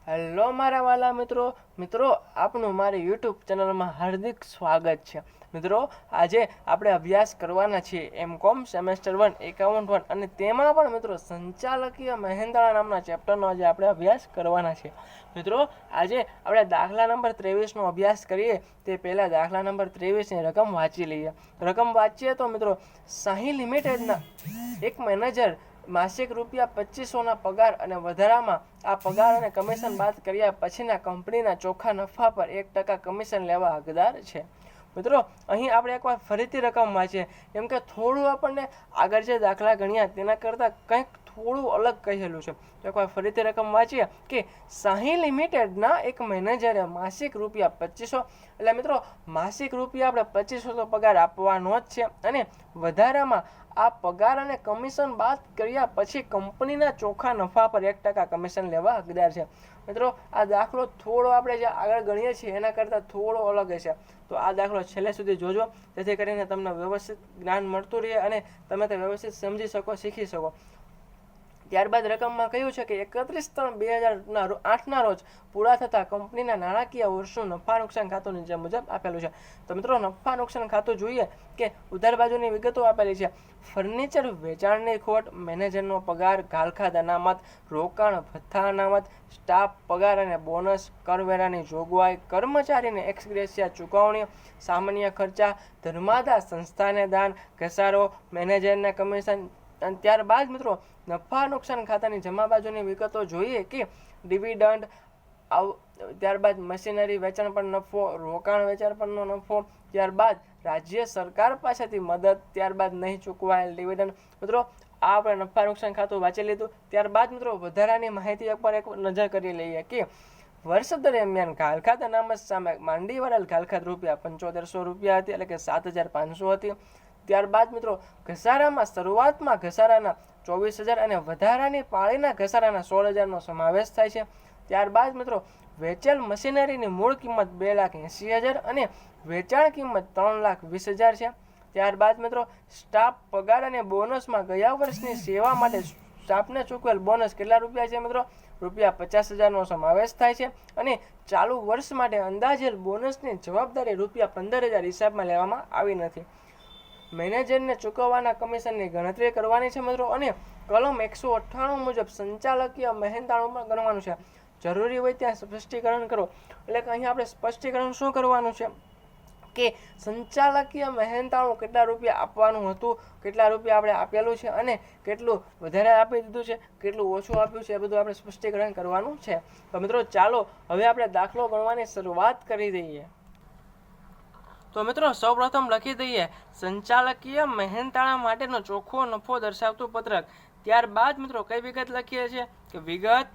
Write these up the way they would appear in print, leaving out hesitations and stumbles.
Hello મારા વાલા મિત્રો આપનું મારી યુટ્યુબ ચેનલમાં હાર્દિક સ્વાગત છે। મિત્રો આજે આપણે અભ્યાસ કરવાના છીએ એમકોમ સેમેસ્ટર 1 એકાઉન્ટ 1 અને તેમાં પણ મિત્રો સંચાલકીય મહેંદાણા નામના ચેપ્ટરનો આજે આપણે અભ્યાસ કરવાના છે। મિત્રો આજે આપણે દાખલા નંબર 23નો અભ્યાસ કરીએ તે પહેલાં દાખલા નંબર 23ની રકમ વાંચી લઈએ। રકમ વાંચીએ તો મિત્રો શાહી લિમિટેડના એક મેનેજર માસિક ₹2500 પગાર અને વધારામાં આ પગાર અને કમિશન બાદ કર્યા પછીના કંપનીના ચોખ્ખા નફા પર 1% કમિશન લેવા હકદાર છે। મિત્રો અહીં આપણે એકવાર ફરીથી રકમ વાંચીએ, કેમ કે થોડું આપણને આગળ જે દાખલા ગણ્યા તેના કરતાં કંઈક થોડું અલગ કહેલું છે। તો એકવાર ફરીથી રકમ વાંચીએ કે શાહી લિમિટેડના એક મેનેજરે માસિક ₹2500 એટલે મિત્રો માસિક રૂપિયા આપણે 2500 પગાર આપવાનો જ છે અને વધારામાં આ પગાર અને કમિશન બાદ કર્યા પછી કંપનીના ચોખ્ખા નફા પર 1% કમિશન લેવા હકદાર છે। મિત્રો આ દાખલો થોડો આપણે જે આગળ ગણીએ છીએ એના કરતાં થોડો અલગ છે, તો આ દાખલો છેલ્લે સુધી જોજો, જેથી કરીને તમને વ્યવસ્થિત જ્ઞાન મળતું રહે અને તમે તે વ્યવસ્થિત સમજી શકો, શીખી શકો। ત્યારબાદ રકમમાં કહ્યું છે કે 31/3/2008ના રોજ પૂરા થતા કંપનીના નાણાકીય વર્ષનું નફા નુકસાન ખાતું નીચે મુજબ આપેલું છે। તો મિત્રો નફા નુકસાન ખાતું જોઈએ કે ઉધાર બાજુની વિગતો આપેલી છે। ફર્નિચર વેચાણની ખોટ, મેનેજરનો પગાર, ઘાલખાદ અનામત, રોકાણ ભથ્થા અનામત, સ્ટાફ પગાર અને બોનસ, કરવેરાની જોગવાઈ, કર્મચારીને એક્સગ્રેસિયા ચૂકવણી, સામાન્ય ખર્ચા, ધર્માદા સંસ્થાને દાન, ઘસારો, મેનેજરને કમિશન। અને ત્યારબાદ મિત્રો નફા નુકસાન ખાતાની જમા બાજુની વિગતો જોઈએ કે ડિવિડન્ડ, ત્યારબાદ મશીનરી વેચાણ પર નફો, રોકાણ વેચાણ પરનો નફો, ત્યારબાદ રાજ્ય સરકાર પાસેથી મદદ, ત્યારબાદ નહીં ચૂકવાયેલ ડિવિડન્ડ। મિત્રો આ આપણે નફા નુકસાન ખાતું વાંચી લીધું। ત્યારબાદ મિત્રો વધારાની માહિતી એક નજર કરી લઈએ કે વર્ષ દરમિયાન ઘાલખાદ અનામત સામે માંડી વળેલ ઘાલખાદ ₹7500 હતી, એટલે કે 7500 હતી। ત્યારબાદ મિત્રો ઘસારામાં શરૂઆતમાં ઘસારાના 24000 અને વધારાની પાળીના ઘસારાના 16000નો સમાવેશ થાય છે। ત્યારબાદ મિત્રો વેચેલ મશીનરીની મૂળ કિંમત 2,80,000 અને વેચાણ કિંમત 3,20,000 છે। ત્યારબાદ મિત્રો સ્ટાફ પગાર અને બોનસમાં ગયા વર્ષની સેવા માટે સ્ટાફને ચૂકવેલ બોનસ કેટલા રૂપિયા છે મિત્રો? ₹50,000નો સમાવેશ થાય છે અને ચાલુ વર્ષ માટે અંદાજેલ બોનસની જવાબદારી ₹15,000 હિસાબમાં લેવામાં આવી નથી। મેનેજરને ચૂકવવાના કમિશનની ગણતરી કરવાની છે મિત્રો અને કલમ 198 મુજબ સંચાલકીય મહેનતાણું ગણવાનું છે। જરૂરી હોય ત્યાં સ્પષ્ટીકરણ કરો, એટલે કે અહીં આપણે સ્પષ્ટીકરણ શું કરવાનું છે કે સંચાલકીય મહેનતાણું કેટલા રૂપિયા આપવાનું હતું, કેટલા રૂપિયા આપણે આપેલું છે અને કેટલું વધારે આપી દીધું છે, કેટલું ઓછું આપ્યું છે, એ બધું આપણે સ્પષ્ટીકરણ કરવાનું છે। તો મિત્રો ચાલો હવે આપણે દાખલો ગણવાની શરૂઆત કરી દઈએ। તો મિત્રો સૌપ્રથમ લખી દઈએ સંચાલકીય મહેનતાણા માટેનો ચોખ્ખો નફો દર્શાવતું પત્રક। ત્યારબાદ મિત્રો કઈ વિગત લખીએ છીએ કે વિગત,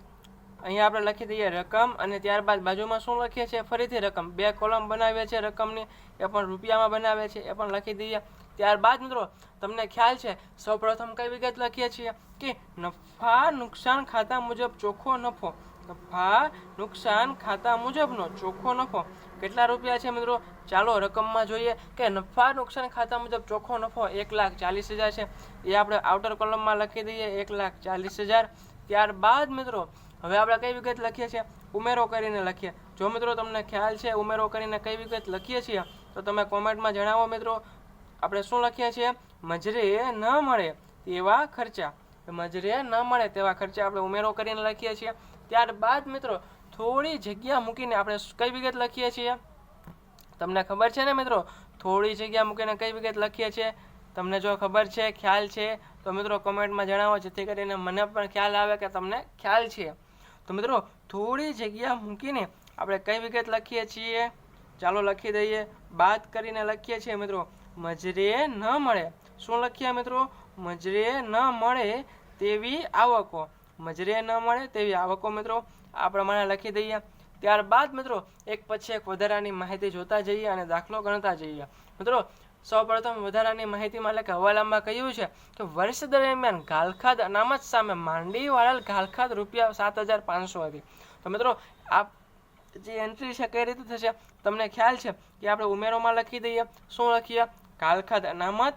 અહીંયા આપણે લખી દઈએ રકમ અને ત્યારબાદ બાજુમાં શું લખીએ છીએ? ફરીથી રકમ। 2 કોલમ બનાવીએ છીએ રકમની, એ પણ રૂપિયામાં બનાવે છે, એ પણ લખી દઈએ। ત્યારબાદ મિત્રો તમને ખ્યાલ છે સૌપ્રથમ કઈ વિગત લખીએ છીએ કે નફા નુકસાન ખાતા મુજબ ચોખ્ખો નફો, નફા નુકસાન ખાતા મુજબનો ચોખ્ખો નફો કેટલા રૂપિયા છે મિત્રો? ચાલો રકમમાં જોઈએ કે નફા નુકસાન ખાતા મુજબ ચોખ્ખો નફો 1,40,000 છે, એ આપણે આઉટર કોલમમાં લખી દઈએ 1,40,000। ત્યારબાદ મિત્રો હવે આપણે કઈ વિગત લખીએ છીએ? ઉમેરો કરીને લખીએ। જો મિત્રો તમને ખ્યાલ છે ઉમેરો કરીને કઈ વિગત લખીએ છીએ તો તમે કોમેન્ટમાં જણાવો મિત્રો। આપણે શું લખીએ છીએ? મજરે ન મળે તેવા ખર્ચા, મજરે ન મળે તેવા ખર્ચા આપણે ઉમેરો કરીને લખીએ છીએ। ત્યારબાદ મિત્રો થોડી જગ્યા મૂકીને આપણે કઈ વિગત લખીએ છીએ? તમને ખબર છે ને મિત્રો, થોડી જગ્યા મૂકીને કઈ વિગત લખીએ છીએ? તમને જો ખબર છે, ખ્યાલ છે તો મિત્રો કમેન્ટમાં જણાવો, જેથી કરીને મને પણ ખ્યાલ આવે કે તમને ખ્યાલ છે। તો મિત્રો થોડી જગ્યા મૂકીને આપણે કઈ વિગત લખીએ છીએ? ચાલો લખી દઈએ, બાદ કરીને લખીએ છીએ મિત્રો મજરે ન મળે। શું લખીએ મિત્રો? મજરે ન મળે તેવી આવકો, મજરે ન મળે તેવી આવકો મિત્રો આ પ્રમાણે લખી દઈએ। ત્યારબાદ મિત્રો એક પછી એક વધારાની માહિતી જોતા જઈએ અને દાખલો ગણતા જઈએ। મિત્રો સૌપ્રથમ વધારાની માહિતીમાં એટલે કે હવાલામાં કહ્યું છે કે વર્ષ દરમિયાન ઘાલખાદ અનામત સામે માંડી વાળેલ ઘાલખાદ ₹7,500 હતી। તો મિત્રો આ જે એન્ટ્રી છે કઈ રીતે થશે તમને ખ્યાલ છે કે આપણે ઉમેરોમાં લખી દઈએ। શું લખીએ? ઘાલખાદ અનામત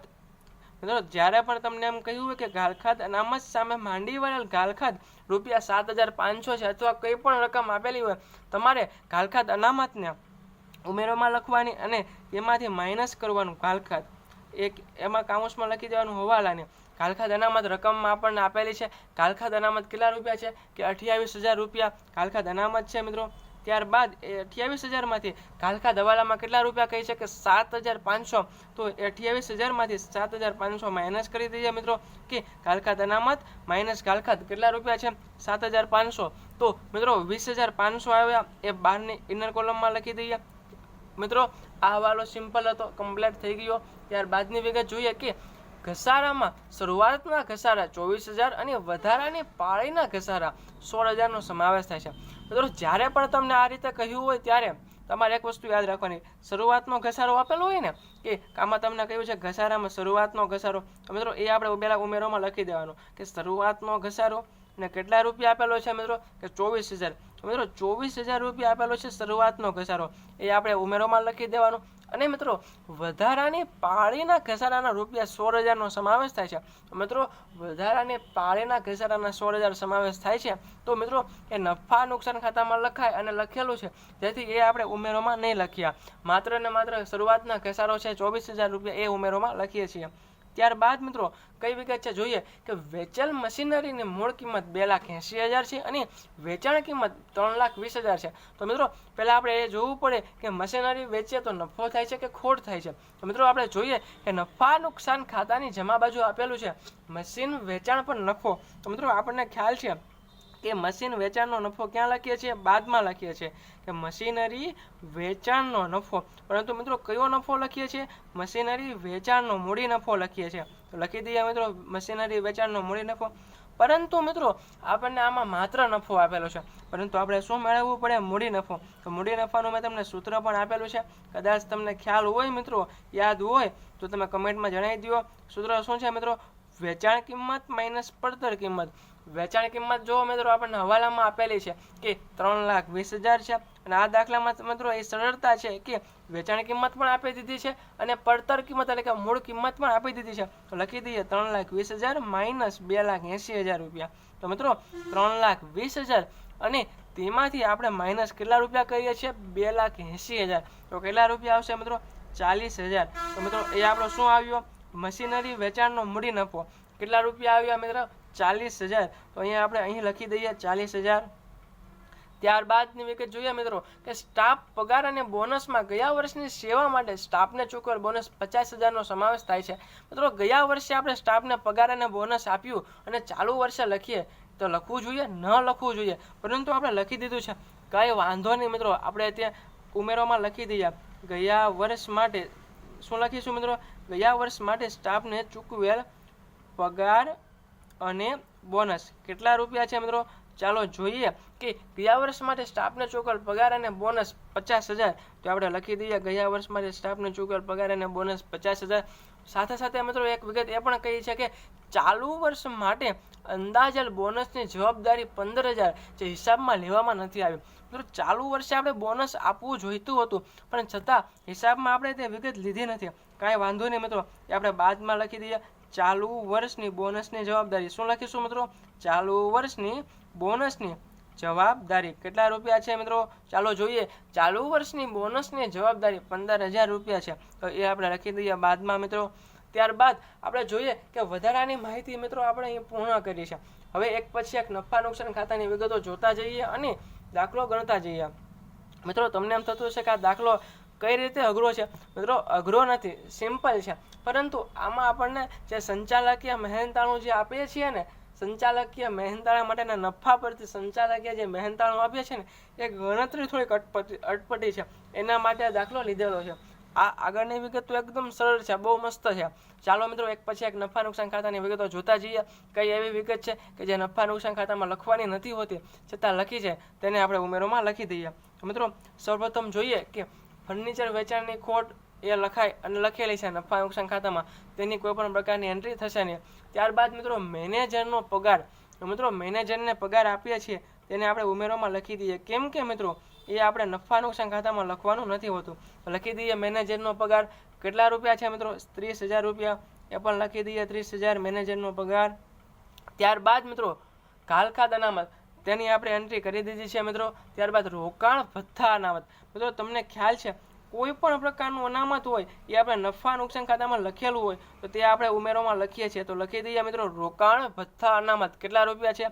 મિત્રો જ્યારે પણ તમને એમ કહ્યું હોય કે ઘાલખાદ અનામત સામે માંડી વળેલ ઘાલખાદ ₹7,500 છે અથવા કંઈ પણ રકમ આપેલી હોય, તમારે ઘાલખાદ અનામતને ઉમેરોમાં લખવાની અને તેમાંથી માઇનસ કરવાનું ઘાલખાદ એક એમાં કાઉન્સમાં લખી દેવાનું હવાલાને ઘાલખાદ અનામત રકમમાં આપણને આપેલી છે. ઘાલખાદ અનામત કેટલા રૂપિયા છે કે 28,000 રૂપિયા ઘાલખાદ અનામત છે મિત્રો. ત્યારબાદ એ 28,000માંથી ઘાલખાદ હવાલામાં કેટલા રૂપિયા કહી છે કે 7,500, તો 28,000માંથી 7,500 માઇનસ કરી દઈએ મિત્રો કે ઘાલખાદ અનામત માઇનસ ઘાલખાદ કેટલા રૂપિયા છે 7,500, તો મિત્રો 20,500 આવ્યા એ બહારની ઇનર કોલમમાં લખી દઈએ મિત્રો. આ હવાલો સિમ્પલ હતો, કમ્પ્લીટ થઈ ગયો. ત્યારબાદની વિગત જોઈએ કે ઘસારામાં શરૂઆતના ઘસારા 24,000 અને વધારાની પાળીના ઘસારા 16,000નો સમાવેશ થાય છે. મિત્રો જ્યારે પણ તમને આ રીતે કહ્યું હોય ત્યારે તમારે એક વસ્તુ યાદ રાખવાની, શરૂઆતનો ઘસારો આપેલો હોય ને કે આમાં તમને કહ્યું છે ઘસારામાં શરૂઆતનો ઘસારો, તો મિત્રો એ આપણે પહેલા ઉમેરોમાં લખી દેવાનો કે શરૂઆતનો ઘસારો ને કેટલા રૂપિયા આપેલો છે મિત્રો કે 24,000. મિત્રો 24,000 રૂપિયા આપેલો છે શરૂઆતનો ઘસારો, એ આપણે ઉમેરોમાં લખી દેવાનો. અને મિત્રો વધારાની પાળીના ઘસારાના ₹16,000નો સમાવેશ થાય છે. તો મિત્રો વધારાની પાળીના ઘસારાના 16,000 સમાવેશ થાય છે, તો મિત્રો એ નફા નુકસાન ખાતામાં લખાય અને લખેલું છે, જેથી એ આપણે ઉમેરોમાં નહીં લખ્યા. માત્ર ને માત્ર શરૂઆતના ઘસારો છે 24,000 રૂપિયા, એ ઉમેરોમાં લખીએ છીએ. ત્યારબાદ મિત્રો કઈ વિગત છે જોઈએ કે વેચેલ મશીનરીની મૂળ કિંમત 2,80,000 છે અને વેચાણ કિંમત 3,20,000 છે. તો મિત્રો પહેલાં આપણે એ જોવું પડે કે મશીનરી વેચીએ તો નફો થાય છે કે ખોટ થાય છે. તો મિત્રો આપણે જોઈએ કે નફા નુકસાન ખાતાની જમા બાજુ આપેલું છે મશીન વેચાણ પર નફો. તો મિત્રો આપણને ખ્યાલ છે કે મશીન વેચાણનો નફો ક્યાં લખીએ છીએ, બાદમાં લખીએ છીએ કે મશીનરી વેચાણનો નફો. પરંતુ મિત્રો કયો નફો લખીએ છીએ, મશીનરી વેચાણનો મૂડી નફો લખીએ છીએ. તો લખી દઈએ મિત્રો મશીનરી વેચાણનો મૂડી નફો. પરંતુ મિત્રો આપણને આમાં માત્ર નફો આપેલો છે, પરંતુ આપણે શું મેળવવું પડે, મૂડી નફો. તો મૂડી નફાનું મેં તમને સૂત્ર પણ આપેલું છે, કદાચ તમને ખ્યાલ હોય મિત્રો, યાદ હોય તો તમે કમેન્ટમાં જણાવી દો. સૂત્ર શું છે મિત્રો, વેચાણ કિંમત માઇનસ પડતર કિંમત. વેચાણ કિંમત જો મિત્રો આપણને હવાલામાં આપેલી છે કે 3,20,000 છે, અને આ દાખલામાં મિત્રો એ સરળતા છે કે વેચાણ કિંમત પણ આપી દીધી છે અને પડતર કિંમત એટલે કે મૂળ કિંમત પણ આપી દીધી છે. તો લખી દઈએ 3,20,000 માઇનસ 2,80,000 રૂપિયા. તો મિત્રો 3,20,000 અને તેમાંથી આપણે માઇનસ કેટલા રૂપિયા કરીએ છીએ, 2,80,000. તો કેટલા રૂપિયા આવશે મિત્રો, 40,000. તો મિત્રો એ આપણો શું આવ્યો, મશીનરી વેચાણનો મૂડી નફો. કેટલા રૂપિયા આવ્યા મિત્રો, 40,000. તો અહીંયા આપણે અહીં લખી દઈએ 40,000. ત્યારબાદની વિગત જોઈએ મિત્રો કે સ્ટાફ પગાર અને બોનસમાં ગયા વર્ષની સેવા માટે સ્ટાફને ચૂકવેલ બોનસ 50,000નો સમાવેશ થાય છે. મિત્રો ગયા વર્ષે આપણે સ્ટાફને પગાર અને બોનસ આપ્યું અને ચાલુ વર્ષે લખીએ તો લખવું જોઈએ, ન લખવું જોઈએ, પરંતુ આપણે લખી દીધું છે, કાંઈ વાંધો નહીં મિત્રો. આપણે ત્યાં ઉમેરોમાં લખી દઈએ ગયા વર્ષ માટે શું લખીશું મિત્રો, ગયા વર્ષ માટે સ્ટાફને ચૂકવેલ પગાર અને બોનસ કેટલા રૂપિયા છે મિત્રો. ચાલો જોઈએ કે ગયા વર્ષ માટે સ્ટાફને ચૂકવેલ પગાર અને બોનસ 50,000. તો આપણે લખી દઈએ ગયા વર્ષ માટે સ્ટાફને ચૂકવેલ પગાર અને બોનસ 50,000. સાથે સાથે મિત્રો એક વિગત એ પણ કહી છે કે ચાલુ વર્ષ માટે અંદાજેલ બોનસની જવાબદારી 15,000 જે હિસાબમાં લેવામાં નથી આવી. મિત્રો ચાલુ વર્ષે આપણે બોનસ આપવું જોઈતું હતું, પણ છતાં હિસાબમાં આપણે તે વિગત લીધી નથી. કાંઈ વાંધો નહીં મિત્રો, એ આપણે બાદમાં લખી દઈએ ચાલુ વર્ષની બોનસની જવાબદારી. શું લખીશું મિત્રો, ચાલુ વર્ષની બોનસની જવાબદારી કેટલા રૂપિયા છે મિત્રો, ચાલો જોઈએ. ચાલુ વર્ષની બોનસની જવાબદારી 15,000 રૂપિયા છે. તો એ આપણે લખી દઈએ બાદમાં મિત્રો. ત્યારબાદ આપણે જોઈએ કે વધારાની માહિતી મિત્રો આપણે અહીં પૂર્ણ કરી છે. હવે એક પછી એક નફા નુકસાન ખાતાની વિગતો જોતા જઈએ અને દાખલો ગણતા જઈએ. મિત્રો તમને એમ થતું હશે કે આ દાખલો કઈ રીતે અઘરો છે. મિત્રો અઘરો નથી, સિમ્પલ છે, પરંતુ આમાં આપણને જે સંચાલકીય મહેનતાણું જે આપીએ છીએ ને, સંચાલકીય મહેનતાણા માટેના નફા પરથી સંચાલકીય જે મહેનતાણું આપીએ છીએ ને, એ ગણતરી થોડીક અટપટી છે, એના માટે દાખલો લીધેલો છે. આ આગળની વિગત તો એકદમ સરળ છે, બહુ મસ્ત છે. ચાલો મિત્રો એક પછી એક નફા નુકસાન ખાતાની વિગતો જોતા જઈએ. કઈ એવી વિગત છે કે જે નફા નુકસાન ખાતામાં લખવાની નથી હોતી, છતાં લખી છે, તેને આપણે ઉમેરોમાં લખી દઈએ. મિત્રો સૌપ્રથમ જોઈએ કે ફર્નિચર વેચાણની ખોટ એ લખાય અને લખેલી છે નફા નુકસાન ખાતામાં, તેની કોઈ પણ પ્રકારની એન્ટ્રી થશે નહીં. ત્યારબાદ મિત્રો મેનેજરનો પગાર. મિત્રો મેનેજરને પગાર આપીએ છીએ તેને આપણે ઉમેરોમાં લખી દઈએ, કેમ કે મિત્રો એ આપણે નફા નુકસાન ખાતામાં લખવાનું નથી હોતું. લખી દઈએ મેનેજરનો પગાર કેટલા રૂપિયા છે મિત્રો, 30,000 રૂપિયા. એ પણ લખી દઈએ 30,000 મેનેજરનો પગાર. ત્યારબાદ મિત્રો કાલખાદ અનામત તેની આપણે એન્ટ્રી કરી દીધી છે મિત્રો. ત્યારબાદ રોકાણ ભથ્થા અનામત. મિત્રો તમને ખ્યાલ છે કોઈ પણ પ્રકારનું અનામત હોય એ આપણે નફા નુકસાન ખાતામાં લખેલું હોય તો તે આપણે ઉમેરોમાં લખીએ છીએ. તો લખી દઈએ મિત્રો રોકાણ ભથ્થા અનામત કેટલા રૂપિયા છે?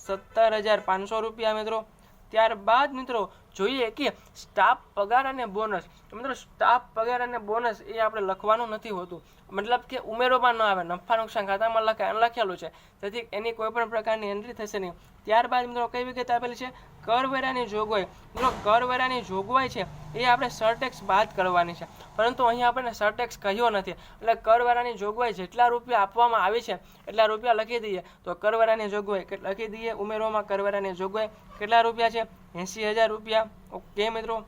17,500 રૂપિયા મિત્રો. ત્યારબાદ મિત્રો જોઈએ કે સ્ટાફ પગાર અને બોનસ. મિત્રો સ્ટાફ પગાર અને બોનસ એ આપણે લખવાનું નથી હોતું, મતલબ કે ઉમેરોમાં ન આવે, નફા નુકસાન ખાતામાં લખેલું છે, તેથી એની કોઈ પણ પ્રકારની એન્ટ્રી થશે નહીં. ત્યારબાદ મિત્રો કઈ વિગત આપેલી છે? કરવેરાની જોગવાઈ. મિત્રો કરવેરાની જોગવાઈ છે એ આપણે સરટેક્સ બાદ કરવાની છે, પરંતુ અહીંયા આપણને સરટેક્સ કહ્યો નથી, એટલે કરવેરાની જોગવાઈ જેટલા રૂપિયા આપવામાં આવી છે એટલા રૂપિયા લખી દઈએ. તો કરવેરાની જોગવાઈ લખી દઈએ ઉમેરોમાં. કરવેરાની જોગવાઈ કેટલા રૂપિયા છે? 80,000 રૂપિયા. ઓકે મિત્રો.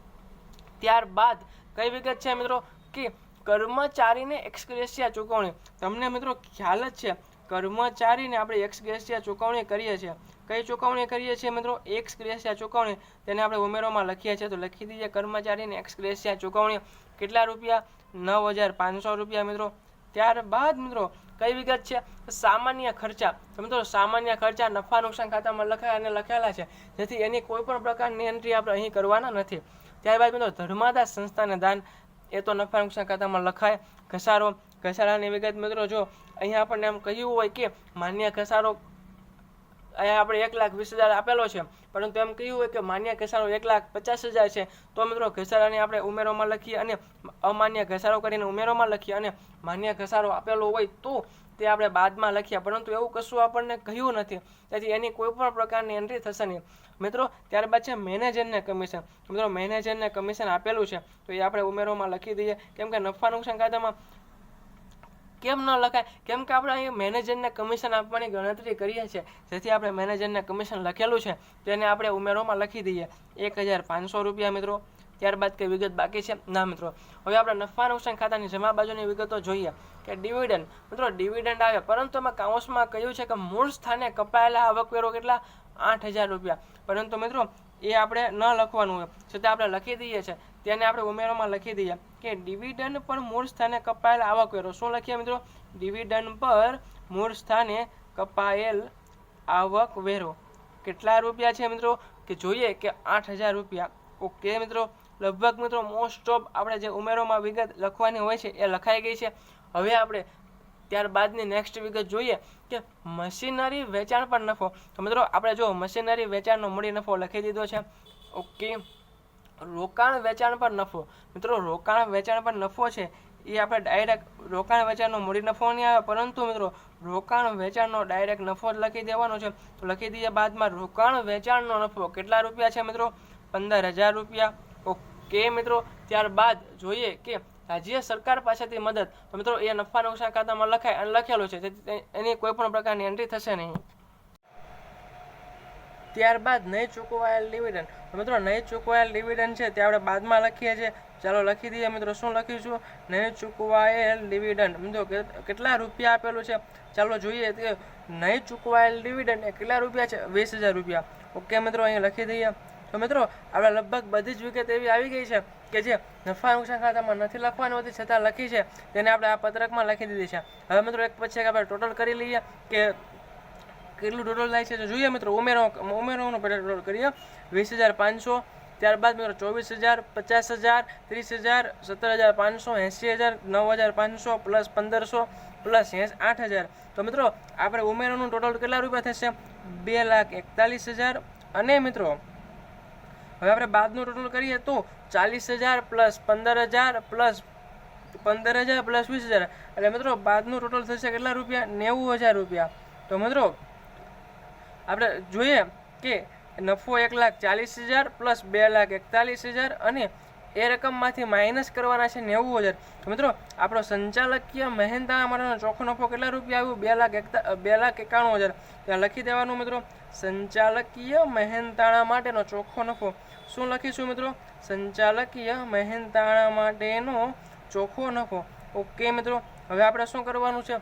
ત્યારબાદ કઈ વિગત છે મિત્રો કે કર્મચારીને એક્સગ્રેશિયા ચૂકવણી. તમને મિત્રો ખ્યાલ જ છે કર્મચારીને આપણે એક્સગ્રેશિયા ચૂકવણી કરીએ છીએ. કઈ ચૂકવણી કરીએ છીએ મિત્રો? એક્સગ્રેશિયા ચૂકવણી. તેને આપણે ઉમેરોમાં લખીએ છીએ. તો લખી દઈએ કર્મચારીને એક્સગ્રેશિયા ચૂકવણી કેટલા રૂપિયા? 9,500 રૂપિયા મિત્રો. ત્યારબાદ મિત્રો કઈ વિગત છે? સામાન્ય ખર્ચા. તો મિત્રો સામાન્ય ખર્ચા નફા નુકસાન ખાતામાં લખેલા છે, જેથી એની કોઈ પણ પ્રકારની એન્ટ્રી આપણે અહીં કરવાના નથી. ત્યારબાદ મિત્રો ધર્માદાન સંસ્થાને દાન, એ તો નફા નુકસાન ખાતામાં લખાય. ઘસારાની વિગત મિત્રો જો અહીંયા આપણને એમ કહ્યું હોય કે માન્ય ઘસારો અહીંયા આપણે 1,20,000 આપેલો છે, પરંતુ એમ કહ્યું હોય કે માન્ય ઘસારો 1,50,000 છે, તો મિત્રો ઘસારાને આપણે ઉમેરોમાં લખીએ અને અમાન્ય ઘસારો કરીને ઉમેરોમાં લખીએ, અને માન્ય ઘસારો આપેલો હોય તો તે આપણે બાદમાં લખીએ, પરંતુ એવું કશું આપણને કહ્યું નથી, તેથી એની કોઈ પણ પ્રકારની એન્ટ્રી થશે નહીં મિત્રો. ત્યારબાદ છે મેનેજરને કમિશન. મિત્રો મેનેજરને કમિશન આપેલું છે તો એ આપણે ઉમેરોમાં લખી દઈએ. કેમ કે નફા નુકસાન ખાતામાં કેમ ન લખાય? કેમ કે આપણે અહીં મેનેજરને કમિશન આપવાની ગણતરી કરીએ છીએ, જેથી આપણે મેનેજરને કમિશન લખેલું છે તેને આપણે ઉમેરોમાં લખી દઈએ 1,500 રૂપિયા મિત્રો. ત્યારબાદ કઈ વિગત બાકી છે? ના મિત્રો. હવે આપણે નફા નુકસાન ખાતાની જમા બાજુની વિગતો જોઈએ કે ડિવિડન્ડ. મિત્રો ડિવિડન્ડ આવે, પરંતુ એમાં કાઉન્સમાં કહ્યું છે કે મૂળ સ્થાને કપાયેલા આવકવેરો કેટલા? 8,000 રૂપિયા. પરંતુ મિત્રો એ આપણે ન લખવાનું હોય, છતાં આપણે લખી દઈએ છીએ, તેને આપણે ઉમેરોમાં લખી દઈએ કે ડિવિડન્ડ પર મૂળ સ્થાને કપાયેલ આવકવેરો. શું લખીએ મિત્રો? ડિવિડન્ડ પર મૂળ સ્થાને કપાયેલ આવકવેરો કેટલા રૂપિયા છે મિત્રો? કે જોઈએ કે 8,000 રૂપિયા. ઓકે મિત્રો. લગભગ મિત્રો મોસ્ટ ઓફ આપણે જે ઉમેરોમાં વિગત લખવાની હોય છે એ લખાઈ ગઈ છે. હવે આપણે ત્યારબાદની નેક્સ્ટ વિગત જોઈએ કે મશીનરી વેચાણ પર નફો. તો મિત્રો આપણે જો મશીનરી વેચાણનો મૂડી નફો લખી દીધો છે. ઓકે. રોકાણ વેચાણ પર નફો. મિત્રો રોકાણ વેચાણ પર નફો છે એ આપણે ડાયરેક્ટ રોકાણ વેચાણનો મૂડી નફો નહીં આવે, પરંતુ મિત્રો રોકાણ વેચાણનો ડાયરેક્ટ નફો જ લખી દેવાનો છે. તો લખી દઈએ બાદમાં રોકાણ વેચાણનો નફો કેટલા રૂપિયા છે મિત્રો? 15,000 રૂપિયા. ઓકે મિત્રો. ત્યારબાદ જોઈએ કે રાજ્ય સરકાર પાસેથી મદદ. તો મિત્રો એ નફા નુકસાન ખાતામાં લખાય અને લખેલું છે, એની કોઈ પણ પ્રકારની એન્ટ્રી થશે નહીં. ત્યારબાદ નહીં ચૂકવાયેલ ડિવિડન્ડ. તો મિત્રો નહીં ચૂકવાયેલ ડિવિડન્ડ છે તે આપણે બાદમાં લખીએ છીએ. ચાલો લખી દઈએ મિત્રો. શું લખીશું? નહીં ચૂકવાયેલ ડિવિડન્ડ. મિત્રો કેટલા રૂપિયા આપેલું છે ચાલો જોઈએ. કે નહીં ચૂકવાયેલ ડિવિડન્ડ એ કેટલા રૂપિયા છે? 20,000 રૂપિયા. ઓકે મિત્રો અહીંયા લખી દઈએ. તો મિત્રો આપણે લગભગ બધી જ વિગત એવી આવી ગઈ છે કે જે નફા નુકસાન ખાતામાં નથી લખવાની હોતી છતાં લખી છે, તેને આપણે આ પત્રકમાં લખી દીધી છે. હવે મિત્રો એક પછી એક આપણે ટોટલ કરી લઈએ કે કેટલું ટોટલ થાય છે. જોઈએ મિત્રો ઉમેરોનું પહેલાં ટોટલ કરીએ. 20,500. ત્યારબાદ મિત્રો 24,000, 50,000, 30,000, 17,500, 80,000, 9,500 પ્લસ 1,500 પ્લસ 8,000. તો મિત્રો આપણે ઉમેરોનું ટોટલ કેટલા રૂપિયા થશે? 2,41,000. અને મિત્રો હવે આપણે બાદનું ટોટલ કરીએ તો 40,000 પ્લસ 15,000 પ્લસ 15,000 પ્લસ 20,000, એટલે મિત્રો બાદનું ટોટલ થશે કેટલા રૂપિયા? 90,000 રૂપિયા. તો મિત્રો આપણે જોઈએ કે નફો 1,40,000 પ્લસ 2,41,000 અને એ રકમમાંથી માઇનસ કરવાના છે 90,000. તો મિત્રો આપણો સંચાલકીય મહેનતાણા માટેનો ચોખ્ખો નફો કેટલા રૂપિયા આવ્યું? 2,91,000. ત્યાં લખી દેવાનું મિત્રો સંચાલકીય મહેનતાણા માટેનો ચોખ્ખો નફો. શું લખીશું મિત્રો? સંચાલકીય મહેનતાણા માટેનો ચોખ્ખો નફો. ઓકે મિત્રો. હવે આપણે શું કરવાનું છે?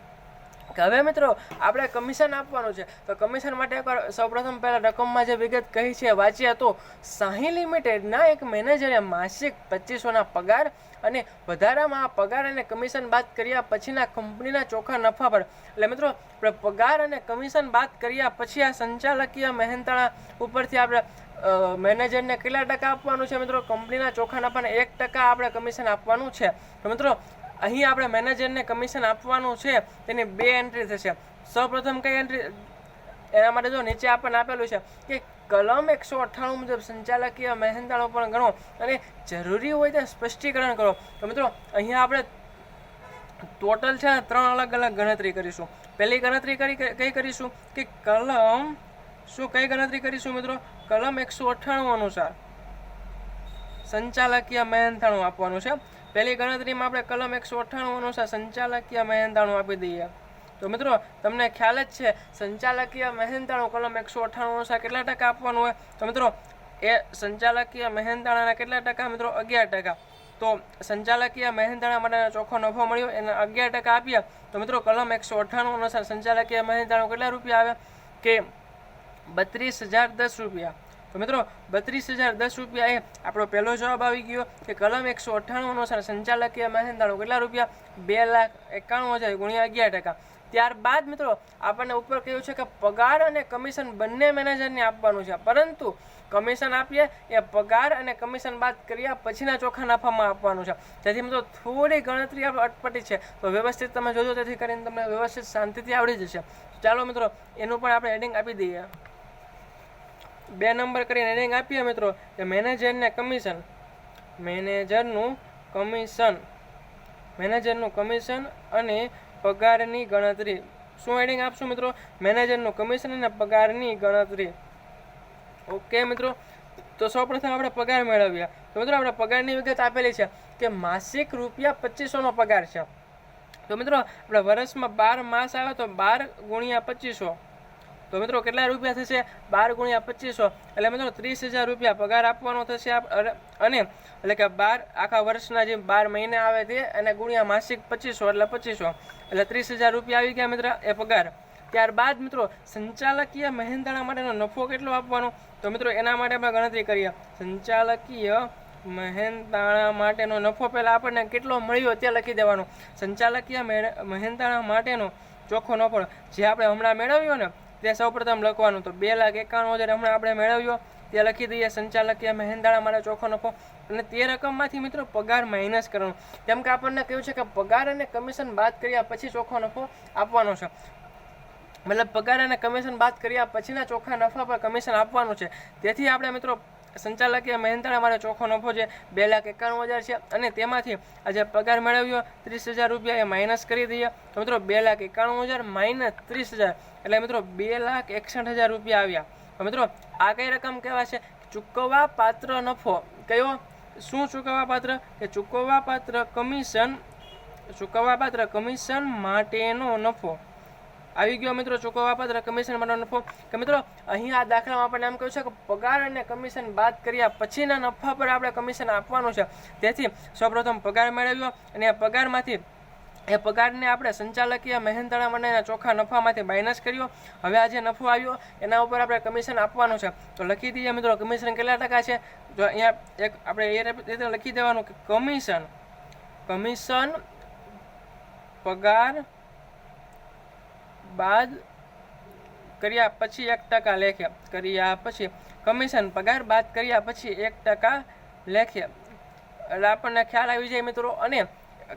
કે હવે મિત્રો આપણે કમિશન આપવાનું છે. તો કમિશન માટે એકવાર સૌપ્રથમ પહેલાં રકમમાં જે વિગત કહી છે વાંચ્યા તો સાહી લિમિટેડના એક મેનેજરે માસિક 2500ના પગાર અને વધારામાં પગાર અને કમિશન બાદ કર્યા પછીના કંપનીના ચોખ્ખા નફા પર, એટલે મિત્રો પગાર અને કમિશન બાદ કર્યા પછી આ સંચાલકીય મહેનતાણા ઉપરથી આપણે મેનેજરને કેટલા ટકા આપવાનું છે મિત્રો? કંપનીના ચોખ્ખા નફાના 1% આપણે કમિશન આપવાનું છે. તો મિત્રો અહીં આપણે મેનેજરને કમિશન આપવાનું છે તેની 2 એન્ટ્રી થશે. સૌપ્રથમ કઈ એન્ટ્રી? એના માટે જો નીચે આપણને આપેલું છે કે કલમ 198 મુજબ સંચાલકીય મહેનતાણું પણ ગણો અને જરૂરી હોય તે સ્પષ્ટીકરણ કરો. તો મિત્રો અહીંયા આપણે ટોટલ છે 3 અલગ અલગ ગણતરી કરીશું. પહેલી ગણતરી કઈ કરીશું કે કઈ ગણતરી કરીશું મિત્રો? કલમ 198 અનુસાર સંચાલકીય મહેનતાણું આપવાનું છે. પહેલી ગણતરીમાં આપણે કલમ 198 અનુસાર સંચાલકીય મહેનતાણું આપી દઈએ. તો મિત્રો તમને ખ્યાલ જ છે સંચાલકીય મહેનતાણું કલમ 198 અનુસાર કેટલા ટકા આપવાનું હોય? તો મિત્રો એ સંચાલકીય મહેનતાણાના કેટલા ટકા મિત્રો? 11%. તો સંચાલકીય મહેનતાણા માટે ચોખ્ખો નફો મળ્યો એના 11% આપ્યા. તો મિત્રો કલમ 198 અનુસાર સંચાલકીય મહેનતાણું કેટલા રૂપિયા આવે કે 32,010 રૂપિયા. તો મિત્રો 32,010 રૂપિયા એ આપણો પહેલો જવાબ આવી ગયો કે કલમ 198 અનુસાર સંચાલકીય મહેનતાણું કેટલા રૂપિયા? 2,91,000 ગુણ્યા 11%. ત્યારબાદ મિત્રો આપણને ઉપર કહ્યું છે કે પગાર અને કમિશન બંને મેનેજરને આપવાનું છે, પરંતુ કમિશન આપીએ એ પગાર અને કમિશન બાદ કર્યા પછીના ચોખ્ખા નફામાં આપવાનું છે. જેથી મિત્રો થોડી ગણતરી અટપટી છે, તો વ્યવસ્થિત તમે જોજો, તેથી કરીને તમને વ્યવસ્થિત શાંતિથી આવડી જશે. ચાલો મિત્રો એનું પણ આપણે હેડિંગ આપી દઈએ. 2 નંબર કરીને હેડિંગ આપીએ મિત્રો કે મેનેજરનું કમિશન અને પગારની ગણતરી. શું હેડિંગ આપશું મિત્રો? મેનેજરનું કમિશન અને પગારની ગણતરી. ઓકે મિત્રો, તો સૌપ્રથમ આપણે પગાર મેળવ્યા. તો મિત્રો આપણે પગારની વિગત આપેલી છે કે માસિક ₹2500નો પગાર છે. તો મિત્રો આપણે વર્ષમાં 12 માસ આવે તો 12 ગુણ્યા 2500. તો મિત્રો કેટલા રૂપિયા થશે? 12 ગુણ્યા 2500 એટલે મિત્રો 30,000 રૂપિયા પગાર આપવાનો થશે. અને એટલે કે 12 આખા વર્ષના જે 12 મહિને આવે તે અને ગુણ્યા માસિક 2500 એટલે 2500 એટલે 30,000 રૂપિયા આવી ગયા મિત્રો એ પગાર. ત્યારબાદ મિત્રો સંચાલકીય મહેનતાણા માટેનો નફો કેટલો આપવાનો? તો મિત્રો એના માટે આપણે ગણતરી કરીએ. સંચાલકીય મહેનતાણા માટેનો નફો પહેલાં આપણને કેટલો મળ્યો તે લખી દેવાનો. સંચાલકીય મહેનતાણા માટેનો ચોખ્ખો નફો જે આપણે હમણાં મેળવ્યો ને તે સૌપ્રથમ લખવાનું. તો 2,91,000 હમણાં આપણે મેળવ્યો તે લખી દઈએ સંચાલકીય મહેનતાણા માટે ચોખ્ખો નફો. અને તે રકમમાંથી મિત્રો પગાર માઇનસ કરવાનો, કેમ કે આપણને કહ્યું છે કે પગાર અને કમિશન બાદ કર્યા પછી ચોખ્ખો નફો આપવાનો છે. મતલબ પગાર અને કમિશન બાદ કર્યા પછીના ચોખ્ખા નફા પર કમિશન આપવાનું છે. તેથી આપણે મિત્રો સંચાલકીય મહેનતાણા માટે ચોખ્ખો નફો જે 2,91,000 છે અને તેમાંથી આજે પગાર મેળવ્યો 30,000 રૂપિયા એ માઇનસ કરી દઈએ. તો મિત્રો 2,91,000 માઇનસ 30,000 એટલે મિત્રો 2,61,000 રૂપિયા આવ્યા. તો મિત્રો આ કઈ રકમ કહેવાશે? ચૂકવવા પાત્ર નફો. કયો? શું ચૂકવવા પાત્ર? કે ચૂકવવા પાત્ર કમિશન માટેનો નફો આવી ગયો મિત્રો. ચૂકવવા પાત્ર કમિશન માટેનો નફો. કે મિત્રો અહીં આ દાખલામાં આપણને એમ કહ્યું છે કે પગાર અને કમિશન બાદ કર્યા પછીના નફા પર આપણે કમિશન આપવાનું છે. તેથી સૌપ્રથમ પગાર મેળવ્યો અને આ પગારમાંથી એ પગારને આપણે સંચાલકીય મહેનતાણા માટેના ચોખ્ખા નફામાંથી માઇનસ કર્યો. હવે આ જે નફો આવ્યો એના ઉપર આપણે કમિશન આપવાનું છે. તો લખી દઈએ મિત્રો કમિશન કેટલા ટકા છે? તો અહીંયા એક આપણે એ રીતે લખી દેવાનું કે કમિશન પગાર બાદ કર્યા પછી 1% લેખે. કમિશન પગાર બાદ કર્યા પછી 1% લેખે. એટલે આપણને ખ્યાલ આવી જાય મિત્રો. અને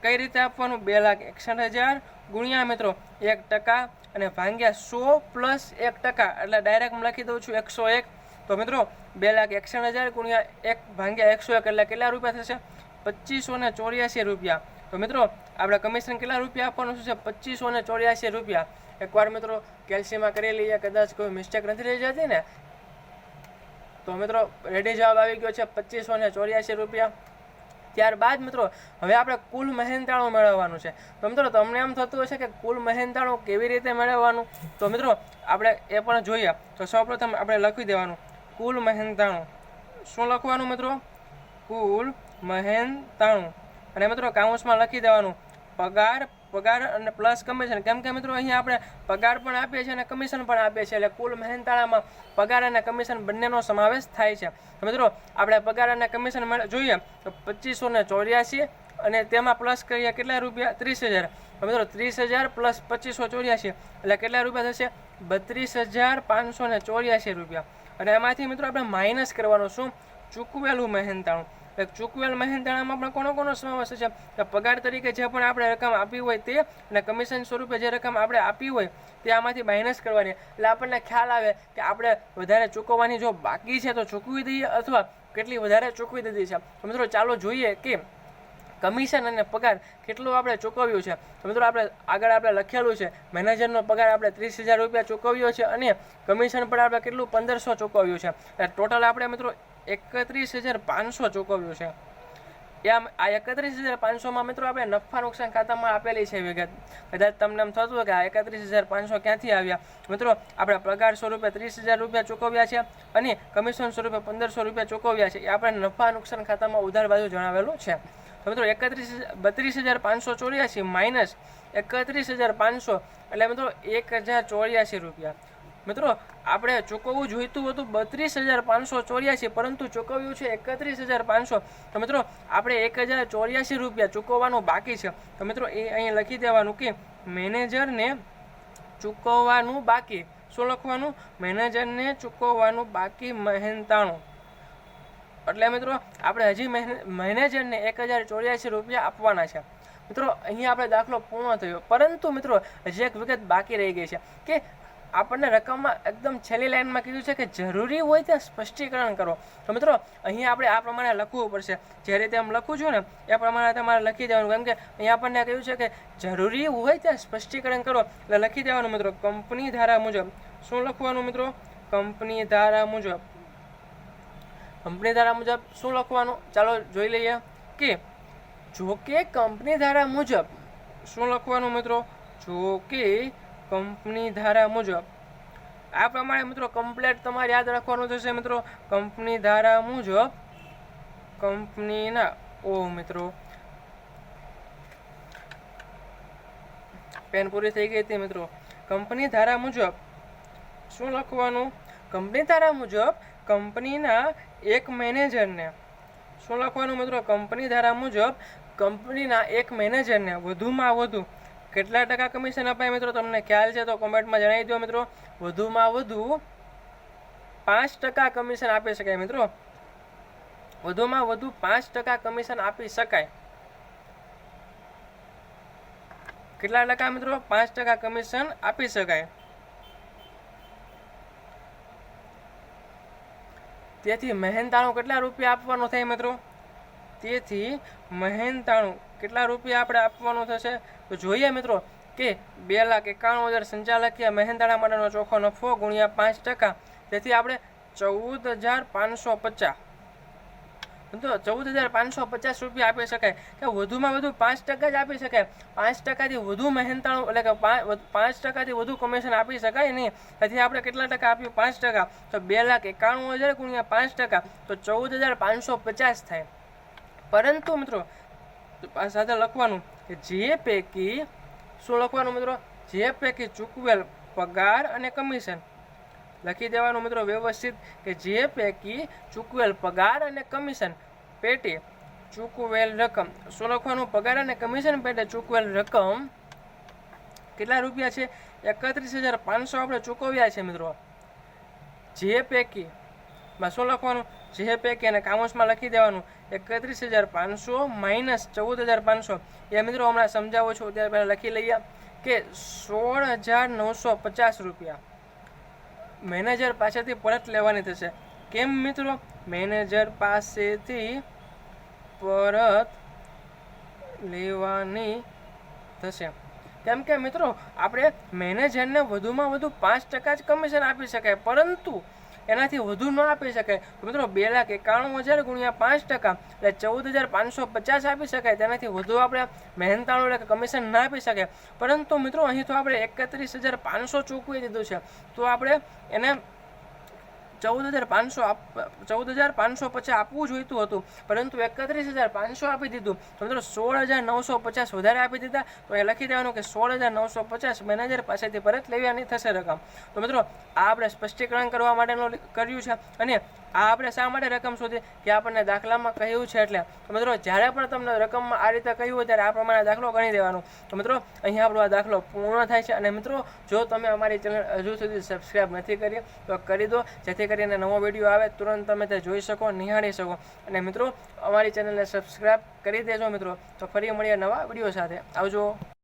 કઈ રીતે આપવાનું? 2,61,000 ગુણ્યા મિત્રો 1% અને ભાગ્યા 100 પ્લસ 1%. એટલે ડાયરેક્ટ લખી દઉં છું 101. તો મિત્રો 2,61,000 ગુણ્યા 1 ભાગ્યા 101 એટલે કેટલા રૂપિયા થશે? 2,584 રૂપિયા. તો મિત્રો આપણે કમિશન કેટલા રૂપિયા આપવાનું છે? 2,584 રૂપિયા. એકવાર મિત્રો કેલ્સીમાં કરી લઈએ, કદાચ કોઈ મિસ્ટેક નથી રહી જતી ને. તો મિત્રો રેડી જવાબ આવી ગયો છે 2,584 રૂપિયા. ત્યારબાદ મિત્રો હવે આપણે કુલ મહેનતાણું મેળવવાનું છે. તો મિત્રો તમને એમ થતું હશે કે કુલ મહેનતાણું કેવી રીતે મેળવવાનું? તો મિત્રો આપણે એ પણ જોઈએ. તો સૌપ્રથમ આપણે લખી દેવાનું કુલ મહેનતાણું. શું લખવાનું મિત્રો? કુલ મહેનતાણું. અને મિત્રો કાઉન્સમાં લખી દેવાનું પગાર પગાર અને પ્લસ કમિશન, કેમ કે મિત્રો અહીંયા આપણે પગાર પણ આપીએ છીએ અને કમિશન પણ આપીએ છીએ, એટલે કુલ મહેનતાણામાં પગાર અને કમિશન બંનેનો સમાવેશ થાય છે. તો મિત્રો આપણે પગાર અને કમિશન જોઈએ તો 2584 અને તેમાં પ્લસ કરીએ કેટલા રૂપિયા 30,000. તો મિત્રો 30,000 પ્લસ 2584 એટલે કેટલા રૂપિયા થશે 32,584 રૂપિયા. અને એમાંથી મિત્રો આપણે માઇનસ કરવાનું શું ચૂકવેલું મહેનતાણું. ચૂકવેલ મહેનતાણામાં પણ કોનો સમાવેશ છે તો પગાર તરીકે જે પણ આપણે રકમ આપી હોય તે અને કમિશન સ્વરૂપે જે રકમ આપણે આપી હોય તે આમાંથી માઇનસ કરવાની, એટલે આપણને ખ્યાલ આવે કે આપણે વધારે ચૂકવવાની જો બાકી છે તો ચૂકવી દઈએ અથવા કેટલી વધારે ચૂકવી દીધી છે. તો મિત્રો ચાલો જોઈએ કે કમિશન અને પગાર કેટલું આપણે ચૂકવ્યું છે. તો મિત્રો આપણે લખેલું છે મેનેજરનો પગાર આપણે 30,000 રૂપિયા ચૂકવ્યો છે અને કમિશન પણ આપણે કેટલું 1,500 ચૂકવ્યું છે. ટોટલ આપણે મિત્રો 31,500 ચૂકવ્યું છે. આ 31,500માં મિત્રો આપણે નફા નુકસાન ખાતામાં આપેલી છે વિગત. કદાચ તમને એમ થતું હોય કે આ 31,500 ક્યાંથી આવ્યા. મિત્રો આપણે પગાર સ્વરૂપે 30,000 રૂપિયા ચૂકવ્યા છે અને કમિશન સ્વરૂપે 1,500 રૂપિયા ચૂકવ્યા છે. એ આપણે નફા નુકસાન ખાતામાં ઉધાર બાજુ જણાવેલું છે. તો મિત્રો 32,584 માઇનસ 31,500 એટલે મિત્રો 1,084 રૂપિયા. મિત્રો આપણે ચૂકવવું જોઈતું હતું 32,584 પરંતુ ચૂકવ્યું છે 31,500. તો મિત્રો આપણે 1,084 રૂપિયા ચૂકવવાનું બાકી છે. તો મિત્રો એ અહીં લખી દેવાનું કે મેનેજરને ચૂકવવાનું બાકી. શું લખવાનું મેનેજરને ચૂકવવાનું બાકી મહેનતાણું. એટલે મિત્રો આપણે હજી મેનેજરને 1,084 રૂપિયા આપવાના છે. મિત્રો અહીંયા આપણે દાખલો પૂર્ણ થયો, પરંતુ મિત્રો હજી એક વિગત બાકી રહી ગઈ છે કે આપણને રકમમાં એકદમ છેલ્લી લાઈનમાં કીધું છે કે જરૂરી હોય ત્યાં સ્પષ્ટીકરણ કરો. તો મિત્રો અહીંયા આપણે આ પ્રમાણે લખવું પડશે. જે રીતે આમ લખું છું ને એ પ્રમાણે તમારે લખી દેવાનું, કેમ કે અહીંયા આપણને કહ્યું છે કે જરૂરી હોય ત્યાં સ્પષ્ટીકરણ કરો એટલે લખી દેવાનું. મિત્રો કંપની ધારા મુજબ શું લખવાનું મિત્રો કંપની ધારા મુજબ શું લખવાનું ચાલો જોઈ લઈએ કે જો કે કંપની ધારા મુજબ શું લખવાનું મિત્રો જો કે કંપની ધારા મુજબ. આ પ્રમાણે મિત્રો કમ્પ્લેટ તમારે યાદ રાખવાનું થશે. મિત્રો કંપની ધારા મુજબ કંપનીના મિત્રો પેન પૂરી થઈ ગઈ હતી. મિત્રો કંપની ધારા મુજબ શું લખવાનું કંપની ધારા મુજબ કંપનીના એક મેનેજરને શું લખવાનું મિત્રો કંપની ધારા મુજબ કંપનીના એક મેનેજરને વધુમાં વધુ કેટલા ટકા કમિશન અપાય મિત્રો તમને ખ્યાલ છે તો કોમેન્ટમાં જણાવી દો. મિત્રો વધુમાં વધુ 5% કમિશન આપી શકાય. મિત્રો વધુમાં વધુ 5% કમિશન આપી શકાય. કેટલા ટકા મિત્રો 5% કમિશન આપી શકાય. તેથી મહેનતાણું કેટલા રૂપિયા આપવાનું થાય મિત્રો તેથી મહેનતાણું કેટલા રૂપિયા આપણે આપવાનું થશે તો જોઈએ મિત્રો કે 2,91,000 સંચાલકીય મહેનતાણા માટેનો ચોખ્ખો નફો ગુણ્યા 5%. તેથી આપણે 14,550 તો 14,550 રૂપિયા આપી શકાય કે વધુમાં વધુ 5% જ આપી શકાય. 5%થી વધુ મહેનતાણું એટલે કે 5%થી વધુ કમિશન આપી શકાય નહીં. તેથી આપણે કેટલા ટકા આપ્યું 5%. તો 2,91,000 ગુણ્યા 5% તો 14,550 થાય. પરંતુ મિત્રો સાથે લખવાનું કે જે પૈકી શું લખવાનું મિત્રો જે પૈકી ચૂકવેલ પગાર અને કમિશન લખી દેવાનું મિત્રો વ્યવસ્થિત કે જે પૈકી ચૂકવેલ પગાર અને કમિશન પેટે ચૂકવેલ રકમ શું લખવાનું પગાર અને કમિશન પેટે ચૂકવેલ રકમ કેટલા રૂપિયા છે 31,500 આપણે ચૂકવ્યા છે. મિત્રો જે પૈકી શું લખવાનું જે પૈકી અને કામોસમાં લખી દેવાનું 31,500 માઇનસ 14,500. એ મિત્રો હમણાં સમજાવું છું ત્યારે પહેલાં લખી લઈએ કે 16,950 રૂપિયા મેનેજર પાસેથી પરત લેવાની થશે. કેમ મિત્રો મેનેજર પાસેથી પરત લેવાની થશે કેમ કે મિત્રો આપણે મેનેજરને વધુમાં વધુ 5% જ કમિશન આપી શકાય, પરંતુ એનાથી વધુ ન આપી શકાય. તો મિત્રો 2,91,000 ગુણ્યા 5% એટલે 14,550 આપી શકાય. તેનાથી વધુ આપણે મહેનતાણું એટલે કમિશન ના આપી શકાય. પરંતુ મિત્રો અહીં તો આપણે 31,500 ચૂકવી દીધું છે, તો આપણે એને 14,550 આપવું જોઈતું હતું, પરંતુ 31,500 આપી દીધું. તો મિત્રો 16,950 વધારે આપી દીધા. તો એ લખી દેવાનું કે 16,950 મેનેજર પાસેથી પરત લેવાની થશે રકમ. તો મિત્રો આ આપણે સ્પષ્ટીકરણ કરવા માટેનું કર્યું છે. અને આ આપણે શા માટે રકમ શોધી કે આપણને દાખલામાં કહ્યું છે એટલે. તો મિત્રો જ્યારે પણ તમને રકમમાં આ રીતે કહ્યું હોય ત્યારે આ પ્રમાણે દાખલો ગણી દેવાનો. તો મિત્રો અહીંયા આપણો આ દાખલો પૂર્ણ થાય છે. અને મિત્રો જો તમે અમારી ચેનલ હજુ સુધી સબસ્ક્રાઈબ નથી કરી તો કરી દો, જેથી કરીને નવો વિડીયો આવે તુરંત તમે તે જોઈ શકો, નિહાળી શકો. અને મિત્રો અમારી ચેનલને સબસ્ક્રાઈબ કરી દેજો મિત્રો. તો ફરી મળીએ નવા વિડીયો સાથે. આવજો.